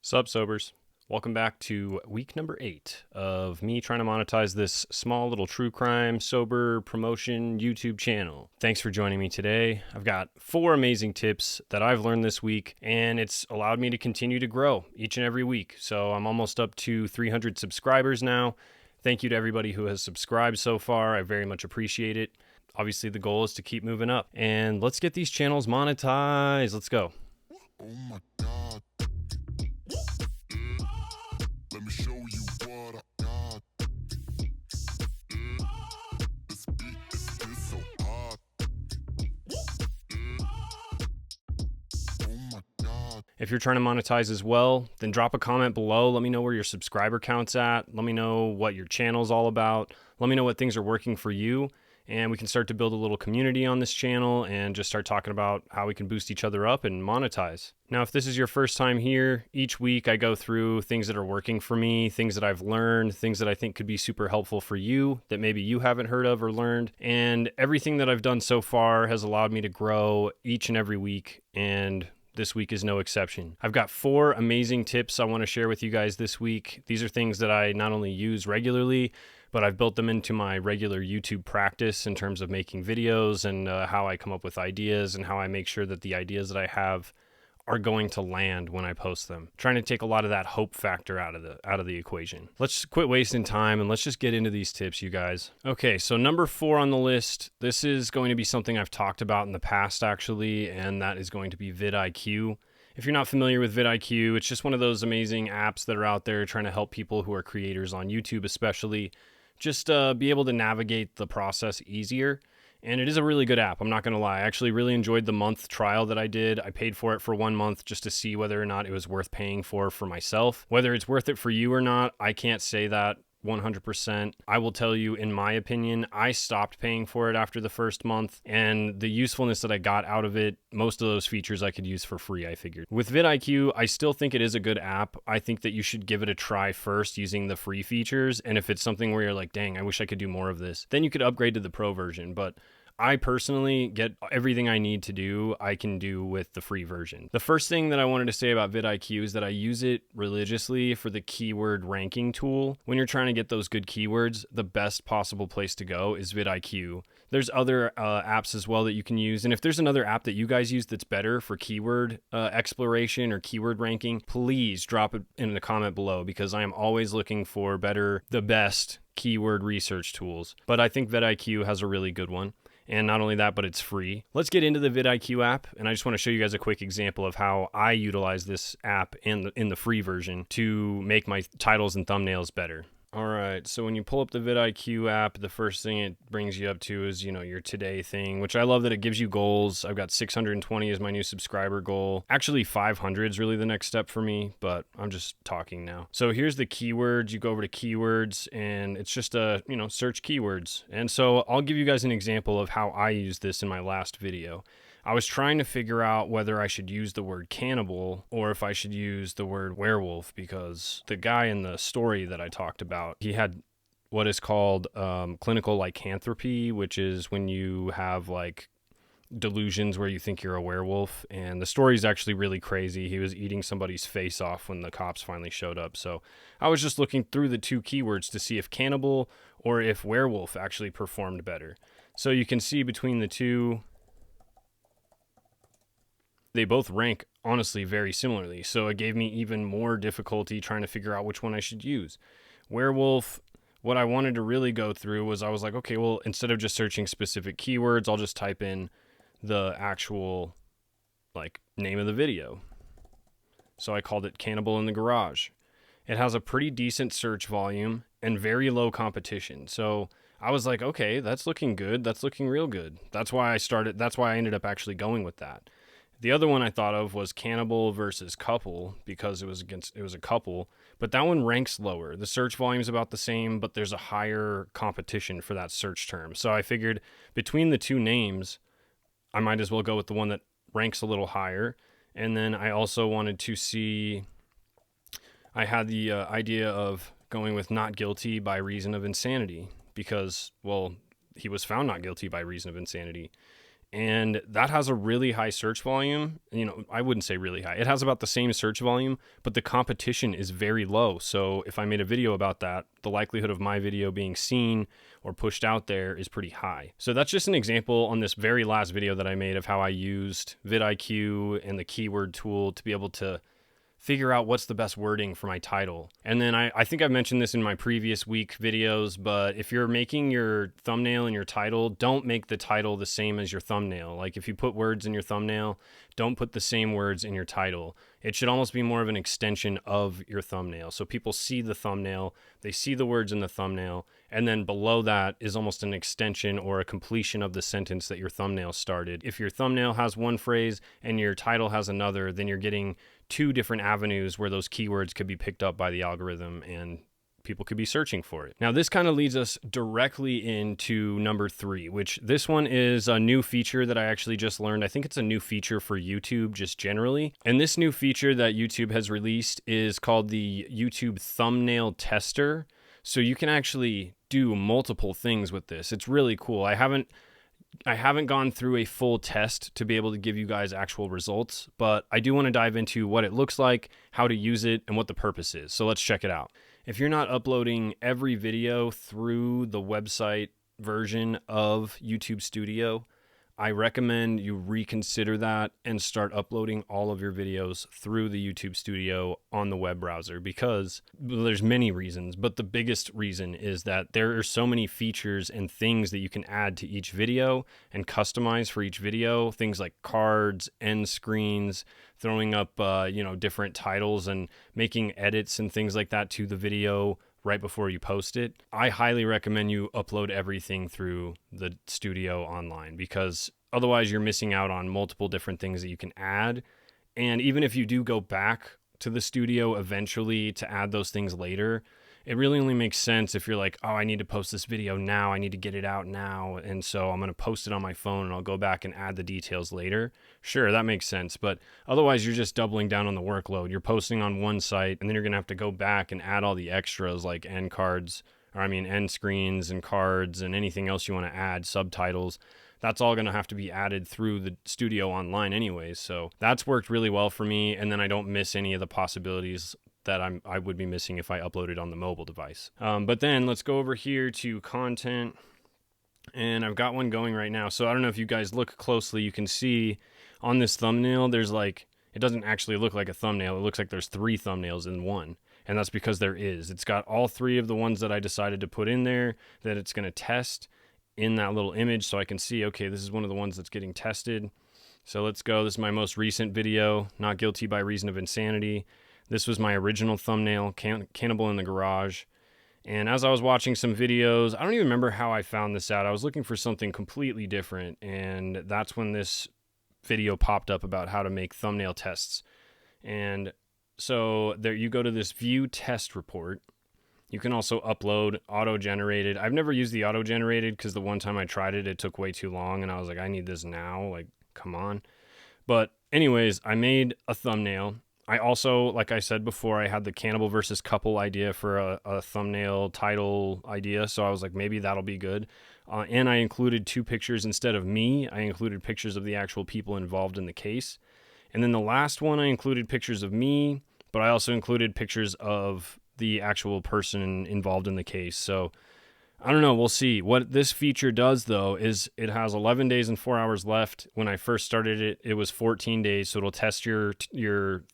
Sup, sobers? Welcome back to week number 8 of me trying to monetize this small little true crime sober promotion YouTube channel. Thanks for joining me today. I've got 4 amazing tips that I've learned this week, and it's allowed me to continue to grow each and every week. So I'm almost up to 300 subscribers now. Thank you to everybody who has subscribed so far. I very much appreciate it. Obviously, the goal is to keep moving up, and let's get these channels monetized. Let's go. Oh my God. Let me show you what I got. This beat is so hot. Oh my God. If you're trying to monetize as well, then drop a comment below. Let me know where your subscriber count's at. Let me know what your channel's all about. Let me know what things are working for you. And we can start to build a little community on this channel and just start talking about how we can boost each other up and monetize. Now, if this is your first time here, each week I go through things that are working for me, things that I've learned, things that I think could be super helpful for you that maybe you haven't heard of or learned. And everything that I've done so far has allowed me to grow each and every week, and this week is no exception. I've got 4 amazing tips I want to share with you guys this week. These are things that I not only use regularly, but I've built them into my regular YouTube practice in terms of making videos and how I come up with ideas and how I make sure that the ideas that I have are going to land when I post them. Trying to take a lot of that hope factor out of the equation. Let's quit wasting time and let's just get into these tips, you guys. Okay, so number 4 on the list, this is going to be something I've talked about in the past actually, and that is going to be VIDIQ. If you're not familiar with VIDIQ, it's just one of those amazing apps that are out there trying to help people who are creators on YouTube especially just be able to navigate the process easier. And it is a really good app, I'm not going to lie. I actually really enjoyed the month trial that I did. I paid for it for 1 month just to see whether or not it was worth paying for myself. Whether it's worth it for you or not, I can't say that 100%. I will tell you, in my opinion, I stopped paying for it after the first month, and the usefulness that I got out of it, most of those features I could use for free, I figured. With VIDIQ, I still think it is a good app. I think that you should give it a try first using the free features, and if it's something where you're like, dang, I wish I could do more of this, then you could upgrade to the pro version. But I personally get everything I need to do, I can do with the free version. The first thing that I wanted to say about VIDIQ is that I use it religiously for the keyword ranking tool. When you're trying to get those good keywords, the best possible place to go is VIDIQ. There's other apps as well that you can use. And if there's another app that you guys use that's better for keyword exploration or keyword ranking, please drop it in the comment below, because I am always looking for the best keyword research tools. But I think VIDIQ has a really good one. And not only that, but it's free. Let's get into the VIDIQ app, and I just want to show you guys a quick example of how I utilize this app in the free version to make my titles and thumbnails better. All right, so when you pull up the VIDIQ app, the first thing it brings you up to is, your today thing, which I love that it gives you goals. I've got 620 as my new subscriber goal. Actually, 500 is really the next step for me, but I'm just talking now. So here's the keywords. You go over to keywords, and it's just search keywords. And so I'll give you guys an example of how I used this in my last video. I was trying to figure out whether I should use the word cannibal or if I should use the word werewolf, because the guy in the story that I talked about, he had what is called clinical lycanthropy, which is when you have like delusions where you think you're a werewolf. And the story is actually really crazy. He was eating somebody's face off when the cops finally showed up. So I was just looking through the 2 keywords to see if cannibal or if werewolf actually performed better. So you can see between the 2, they both rank, honestly, very similarly. So it gave me even more difficulty trying to figure out which one I should use. Werewolf, what I wanted to really go through was, I was like, okay, well, instead of just searching specific keywords, I'll just type in the actual name of the video. So I called it Cannibal in the Garage. It has a pretty decent search volume and very low competition. So I was like, okay, that's looking good. That's looking real good. That's why I ended up actually going with that. The other one I thought of was Cannibal versus Couple, because it was a couple, but that one ranks lower. The search volume is about the same, but there's a higher competition for that search term. So I figured between the 2 names, I might as well go with the one that ranks a little higher. And then I also wanted to see, I had the idea of going with not guilty by reason of insanity, because, well, he was found not guilty by reason of insanity. And that has a really high search volume. I wouldn't say really high. It has about the same search volume, but the competition is very low. So if I made a video about that, the likelihood of my video being seen or pushed out there is pretty high. So that's just an example on this very last video that I made of how I used VidIQ and the keyword tool to be able to figure out what's the best wording for my title. And then I think I've mentioned this in my previous week videos, but if you're making your thumbnail and your title, don't make the title the same as your thumbnail. Like if you put words in your thumbnail, don't put the same words in your title. It should almost be more of an extension of your thumbnail. So people see the thumbnail, they see the words in the thumbnail, and then below that is almost an extension or a completion of the sentence that your thumbnail started. If your thumbnail has one phrase and your title has another, then you're getting two different avenues where those keywords could be picked up by the algorithm and people could be searching for it. Now, this kind of leads us directly into number 3, which this one is a new feature that I actually just learned. I think it's a new feature for YouTube just generally. And this new feature that YouTube has released is called the YouTube Thumbnail Tester. So you can actually do multiple things with this. It's really cool. I haven't gone through a full test to be able to give you guys actual results, but I do want to dive into what it looks like, how to use it, and what the purpose is. So let's check it out. If you're not uploading every video through the website version of YouTube Studio, I recommend you reconsider that and start uploading all of your videos through the YouTube Studio on the web browser, because there's many reasons, but the biggest reason is that there are so many features and things that you can add to each video and customize for each video. Things like cards, end screens, throwing up different titles and making edits and things like that to the video right before you post it. I highly recommend you upload everything through the studio online, because otherwise you're missing out on multiple different things that you can add. And even if you do go back to the studio eventually to add those things later, it really only makes sense if you're like, oh, I need to post this video now, I need to get it out now, and so I'm going to post it on my phone and I'll go back and add the details later. Sure, that makes sense, but otherwise you're just doubling down on the workload. You're posting on one site, and then you're going to have to go back and add all the extras like end screens and cards and anything else you want to add, subtitles. That's all going to have to be added through the studio online anyways. So that's worked really well for me, and then I don't miss any of the possibilities that I would be missing if I uploaded on the mobile device. But then let's go over here to content, and I've got one going right now. So I don't know if you guys look closely, you can see on this thumbnail, there's it doesn't actually look like a thumbnail. It looks like there's 3 thumbnails in one. And that's because there is. It's got all 3 of the ones that I decided to put in there that it's going to test in that little image. So I can see, okay, this is one of the ones that's getting tested. So let's go. This is my most recent video, Not Guilty by Reason of Insanity. This was my original thumbnail, Cannibal in the Garage. And as I was watching some videos, I don't even remember how I found this out. I was looking for something completely different, and that's when this video popped up about how to make thumbnail tests. And so there you go to this view test report. You can also upload auto-generated. I've never used the auto-generated because the one time I tried it, it took way too long, and I was like, I need this now. Like, come on. But anyways, I made a thumbnail. I also, like I said before, I had the cannibal versus couple idea for a thumbnail title idea. So I was like, maybe that'll be good. And I included 2 pictures instead of me. I included pictures of the actual people involved in the case. And then the last one, I included pictures of me, but I also included pictures of the actual person involved in the case. So I don't know. We'll see. What this feature does, though, is it has 11 days and 4 hours left. When I first started it, it was 14 days. So it'll test your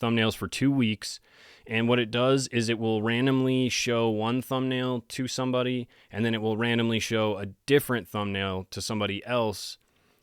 thumbnails for 2 weeks. And what it does is it will randomly show one thumbnail to somebody, and then it will randomly show a different thumbnail to somebody else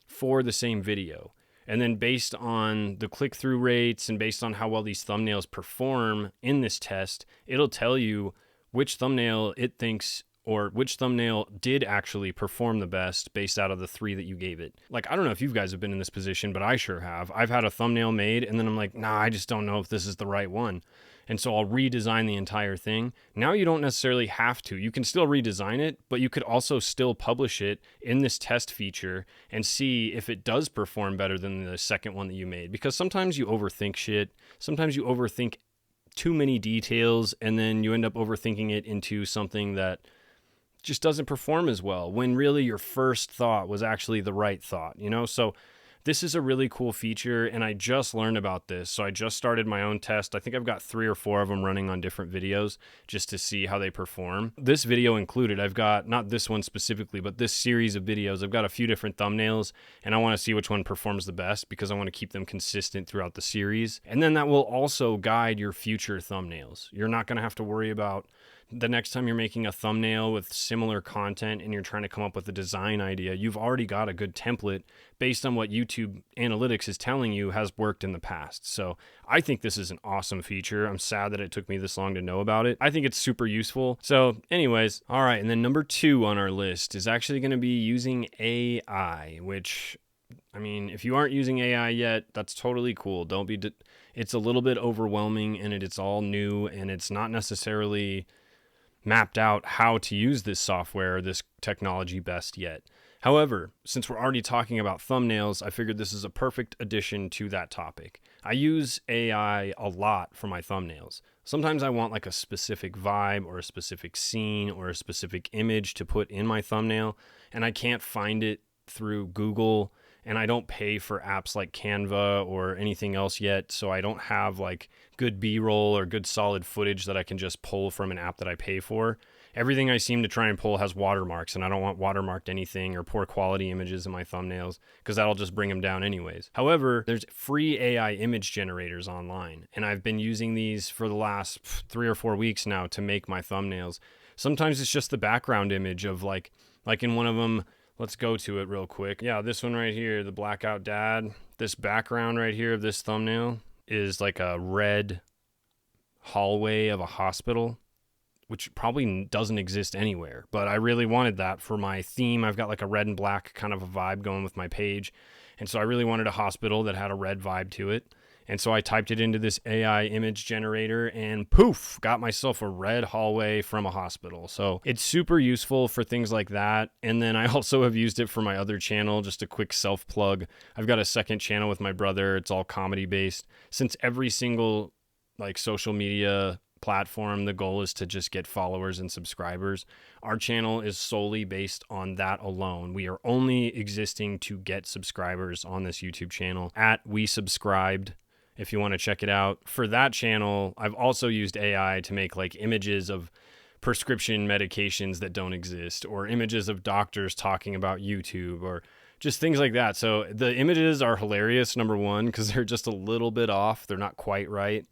for the same video. And then based on the click-through rates and based on how well these thumbnails perform in this test, it'll tell you which thumbnail it thinks or which thumbnail did actually perform the best based out of the 3 that you gave it. Like, I don't know if you guys have been in this position, but I sure have. I've had a thumbnail made, and then I'm like, nah, I just don't know if this is the right one. And so I'll redesign the entire thing. Now you don't necessarily have to. You can still redesign it, but you could also still publish it in this test feature and see if it does perform better than the second one that you made. Because sometimes you overthink shit. Sometimes you overthink too many details, and then you end up overthinking it into something that just doesn't perform as well when really your first thought was actually the right thought, you know? So this is a really cool feature, and I just learned about this. So I just started my own test. I think I've got 3 or 4 of them running on different videos just to see how they perform. This video included, I've got, not this one specifically, but this series of videos, I've got a few different thumbnails, and I want to see which one performs the best because I want to keep them consistent throughout the series. And then that will also guide your future thumbnails. You're not going to have to worry about the next time you're making a thumbnail with similar content and you're trying to come up with a design idea. You've already got a good template based on what YouTube analytics is telling you has worked in the past. So I think this is an awesome feature. I'm sad that it took me this long to know about it. I think it's super useful. So anyways, all right. And then number 2 on our list is actually going to be using AI, which, I mean, if you aren't using AI yet, that's totally cool. Don't be, it's a little bit overwhelming and it's all new and it's not necessarily mapped out how to use this software, this technology best yet. However, since we're already talking about thumbnails, I figured this is a perfect addition to that topic. I use AI a lot for my thumbnails. Sometimes I want like a specific vibe or a specific scene or a specific image to put in my thumbnail, and I can't find it through Google, and I don't pay for apps like Canva or anything else yet, so I don't have like good B-roll or good solid footage that I can just pull from an app that I pay for. Everything I seem to try and pull has watermarks, and I don't want watermarked anything or poor quality images in my thumbnails because that'll just bring them down anyways. However, there's free AI image generators online, and I've been using these for the last 3 or 4 weeks now to make my thumbnails. Sometimes it's just the background image of like in one of them. Let's go to it real quick. Yeah, this one right here, the blackout dad. This background right here of this thumbnail is like a red hallway of a hospital, which probably doesn't exist anywhere. But I really wanted that for my theme. I've got like a red and black kind of a vibe going with my page. And so I really wanted a hospital that had a red vibe to it. And so I typed it into this AI image generator and poof, got myself a red hallway from a hospital. So it's super useful for things like that. And then I also have used it for my other channel, just a quick self plug. I've got a second channel with my brother. It's all comedy based. Since every single like social media platform, the goal is to just get followers and subscribers. Our channel is solely based on that alone. We are only existing to get subscribers on this YouTube channel at We Subscribed. If you want to check it out. For that channel, I've also used AI to make like images of prescription medications that don't exist, or images of doctors talking about YouTube, or just things like that. So the images are hilarious, number one, because they're just a little bit off. They're not quite right.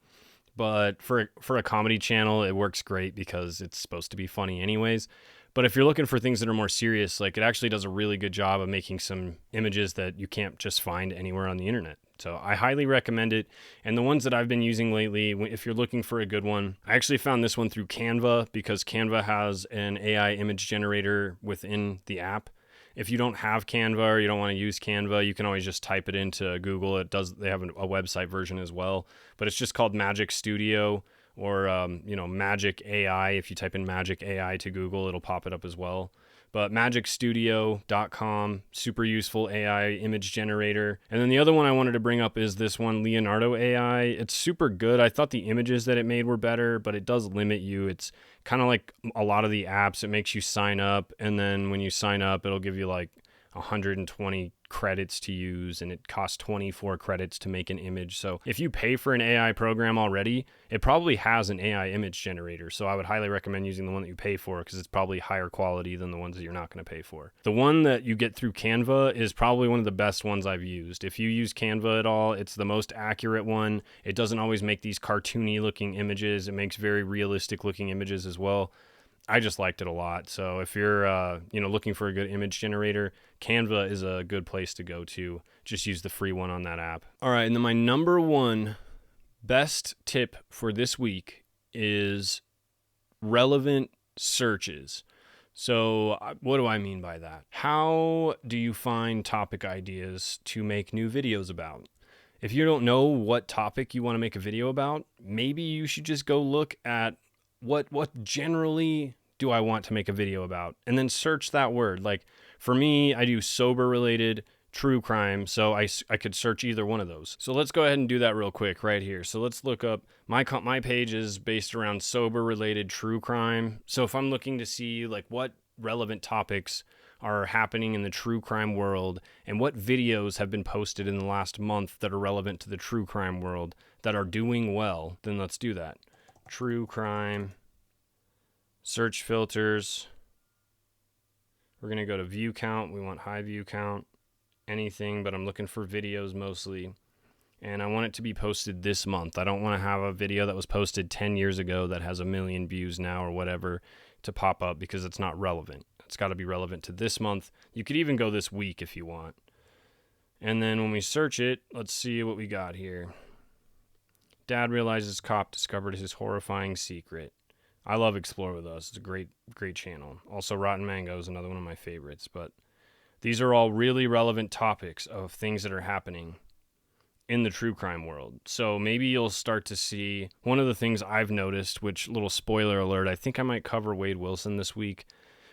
But for a comedy channel, it works great because it's supposed to be funny anyways. But if you're looking for things that are more serious, like it actually does a really good job of making some images that you can't just find anywhere on the internet. So I highly recommend it. And the ones that I've been using lately, if you're looking for a good one, I actually found this one through Canva because Canva has an AI image generator within the app. If you don't have Canva or you don't want to use Canva, you can always just type it into Google. They have a website version as well, but it's just called Magic Studio or Magic AI. If you type in Magic AI to Google, it'll pop it up as well. But magicstudio.com, super useful AI image generator. And then the other one I wanted to bring up is this one, Leonardo AI. It's super good. I thought the images that it made were better, but it does limit you. It's kind of like a lot of the apps. It makes you sign up, and then when you sign up, it'll give you like 120 credits to use, and it costs 24 credits to make an image. So if you pay for an AI program already, it probably has an AI image generator. So I would highly recommend using the one that you pay for because it's probably higher quality than the ones that you're not going to pay for. The one that you get through Canva is probably one of the best ones I've used. If you use Canva at all, it's the most accurate one. It doesn't always make these cartoony looking images. It makes very realistic looking images as well. I just liked it a lot. So if you're looking for a good image generator, Canva is a good place to go to. Just use the free one on that app. All right, and then my number one best tip for this week is relevant searches. So what do I mean by that? How do you find topic ideas to make new videos about? If you don't know what topic you want to make a video about, maybe you should just go look at what generally do I want to make a video about, and then search that word. Like for me, I do sober related true crime, so I could search either one of those. So let's go ahead and do that real quick right here. So let's look up my page is based around sober related true crime. So if I'm looking to see like what relevant topics are happening in the true crime world and what videos have been posted in the last month that are relevant to the true crime world that are doing well, then let's do that. True crime, search filters. We're going to go to view count. We want high view count, anything, but I'm looking for videos mostly. And I want it to be posted this month. I don't want to have a video that was posted 10 years ago that has 1 million views now or whatever to pop up because it's not relevant. It's got to be relevant to this month. You could even go this week if you want. And then when we search it, let's see what we got here. Dad realizes cop discovered his horrifying secret. I love Explore With Us. It's a great channel. Also, Rotten Mango is another one of my favorites. But these are all really relevant topics of things that are happening in the true crime world. So maybe you'll start to see one of the things I've noticed, which, little spoiler alert, I think I might cover Wade Wilson this week,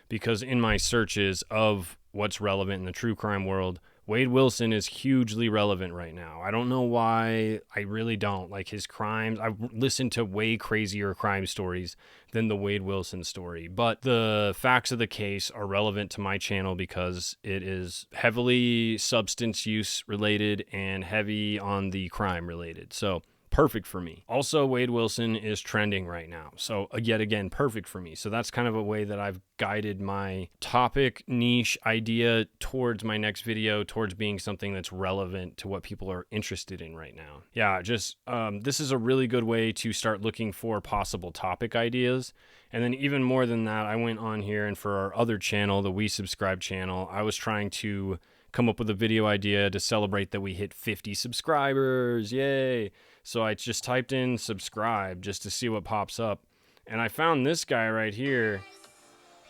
because in my searches of what's relevant in the true crime world, Wade Wilson is hugely relevant right now. I don't know why. I really don't. Like his crimes, I've listened to way crazier crime stories than the Wade Wilson story. But the facts of the case are relevant to my channel because it is heavily substance use related and heavy on the crime related. So perfect for me. Also, Wade Wilson is trending right now. So yet again, perfect for me. So that's kind of a way that I've guided my topic niche idea towards my next video, towards being something that's relevant to what people are interested in right now. Yeah, just this is a really good way to start looking for possible topic ideas. And then even more than that, I went on here and for our other channel, the We Subscribe channel, I was trying to come up with a video idea to celebrate that we hit 50 subscribers. Yay. So I just typed in subscribe just to see what pops up. And I found this guy right here.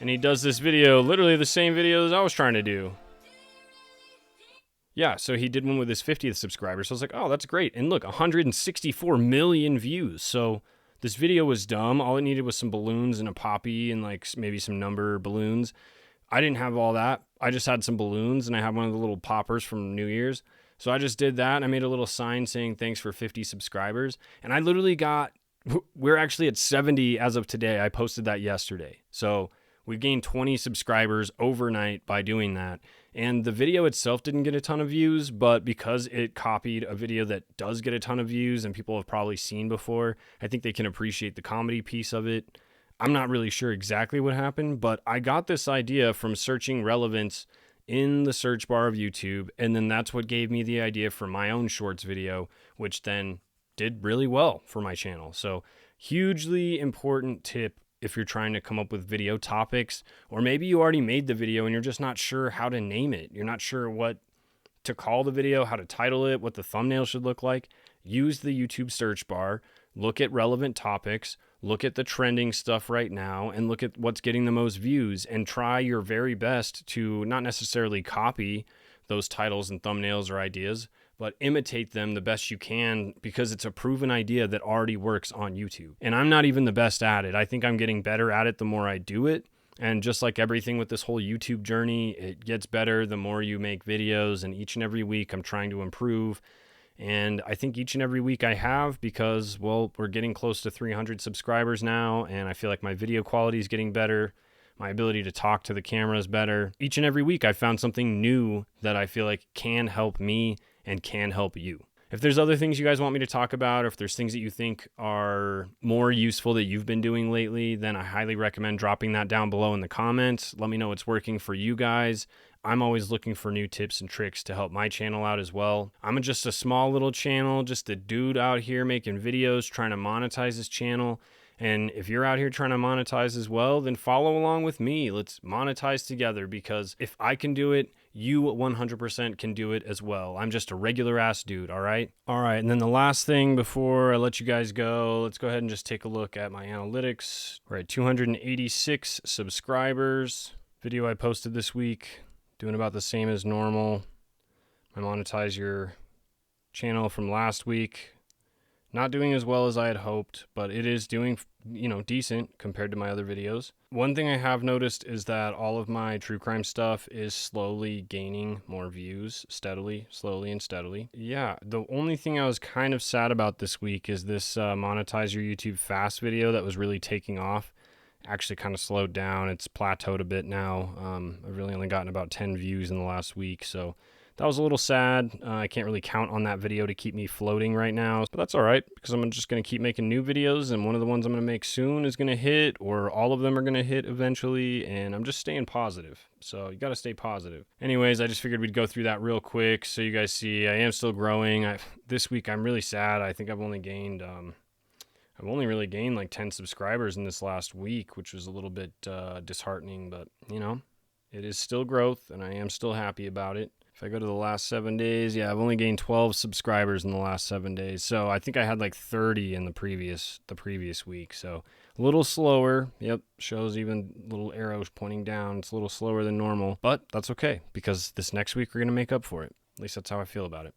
And he does this video, literally the same video as I was trying to do. Yeah, so he did one with his 50th subscriber. So I was like, oh, that's great. And look, 164 million views. So this video was dumb. All it needed was some balloons and a poppy and like maybe some number balloons. I didn't have all that. I just had some balloons and I had one of the little poppers from New Year's. So I just did that and I made a little sign saying thanks for 50 subscribers. And I literally we're actually at 70 as of today. I posted that yesterday. So we gained 20 subscribers overnight by doing that. And the video itself didn't get a ton of views, but because it copied a video that does get a ton of views and people have probably seen before, I think they can appreciate the comedy piece of it. I'm not really sure exactly what happened, but I got this idea from searching relevance in the search bar of YouTube, and then that's what gave me the idea for my own shorts video, which then did really well for my channel. So hugely important tip if you're trying to come up with video topics, or maybe you already made the video and you're just not sure how to name it. You're not sure what to call the video, how to title it, what the thumbnail should look like. Use the YouTube search bar, look at relevant topics, look at the trending stuff right now, and look at what's getting the most views, and try your very best to not necessarily copy those titles and thumbnails or ideas, but imitate them the best you can because it's a proven idea that already works on YouTube. And I'm not even the best at it. I think I'm getting better at it the more I do it. And just like everything with this whole YouTube journey, it gets better the more you make videos, and each and every week I'm trying to improve. And I think each and every week I have because, well, we're getting close to 300 subscribers now, and I feel like my video quality is getting better. My ability to talk to the camera is better. Each and every week I found something new that I feel like can help me and can help you. If there's other things you guys want me to talk about, or if there's things that you think are more useful that you've been doing lately, then I highly recommend dropping that down below in the comments. Let me know what's working for you guys. I'm always looking for new tips and tricks to help my channel out as well. I'm just a small little channel, just a dude out here making videos, trying to monetize this channel. And if you're out here trying to monetize as well, then follow along with me. Let's monetize together, because if I can do it, you 100% can do it as well. I'm just a regular ass dude, all right? All right, and then the last thing before I let you guys go, let's go ahead and just take a look at my analytics. We're at 286 subscribers. Video I posted this week, doing about the same as normal. My Monetize Your channel from last week, not doing as well as I had hoped, but it is doing, decent compared to my other videos. One thing I have noticed is that all of my true crime stuff is slowly gaining more views, slowly and steadily. Yeah, the only thing I was kind of sad about this week is this Monetize Your YouTube Fast video that was really taking off actually kind of slowed down. It's plateaued a bit now. I've really only gotten about 10 views in the last week, so that was a little sad. I can't really count on that video to keep me floating right now, but that's all right because I'm just going to keep making new videos, and one of the ones I'm going to make soon is going to hit, or all of them are going to hit eventually, and I'm just staying positive. So you got to stay positive. Anyways, I just figured we'd go through that real quick so you guys see I am still growing. This week I'm really sad. I think I've only really gained like 10 subscribers in this last week, which was a little bit disheartening, but you know, it is still growth and I am still happy about it. If I go to the last 7 days, yeah, I've only gained 12 subscribers in the last 7 days. So I think I had like 30 in the previous week. So a little slower. Yep, shows even little arrows pointing down. It's a little slower than normal, but that's okay because this next week we're going to make up for it. At least that's how I feel about it.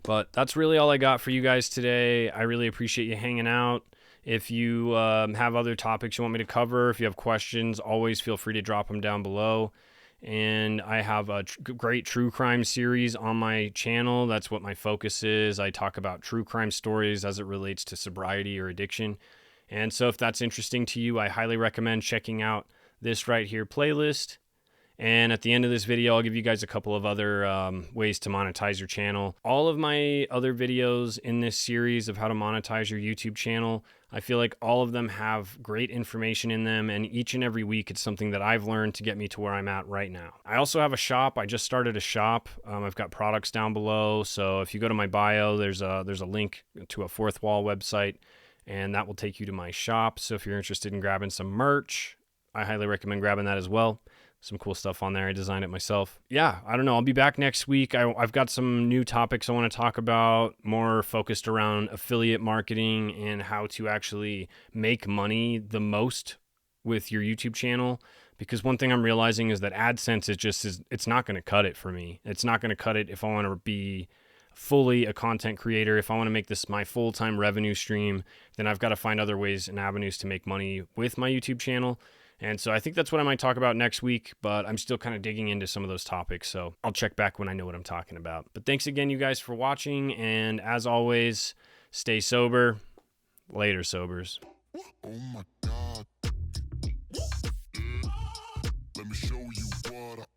But that's really all I got for you guys today. I really appreciate you hanging out. If you have other topics you want me to cover, if you have questions, always feel free to drop them down below. And I have a great true crime series on my channel. That's what my focus is. I talk about true crime stories as it relates to sobriety or addiction. And so if that's interesting to you, I highly recommend checking out this right here playlist. And at the end of this video, I'll give you guys a couple of other ways to monetize your channel. All of my other videos in this series of how to monetize your YouTube channel, I feel like all of them have great information in them, and each and every week it's something that I've learned to get me to where I'm at right now. I also have a shop. I just started a shop. I've got products down below, so if you go to my bio, there's a link to a Fourth Wall website, and that will take you to my shop. So if you're interested in grabbing some merch, I highly recommend grabbing that as well. Some cool stuff on there. I designed it myself. Yeah, I don't know. I'll be back next week. I've got some new topics I want to talk about, more focused around affiliate marketing and how to actually make money the most with your YouTube channel. Because one thing I'm realizing is that AdSense it's not going to cut it for me. It's not going to cut it if I want to be fully a content creator. If I want to make this my full-time revenue stream, then I've got to find other ways and avenues to make money with my YouTube channel. And so I think that's what I might talk about next week, but I'm still kind of digging into some of those topics. So I'll check back when I know what I'm talking about. But thanks again, you guys, for watching. And as always, stay sober. Later, sobers. Oh my God. Let me show you what I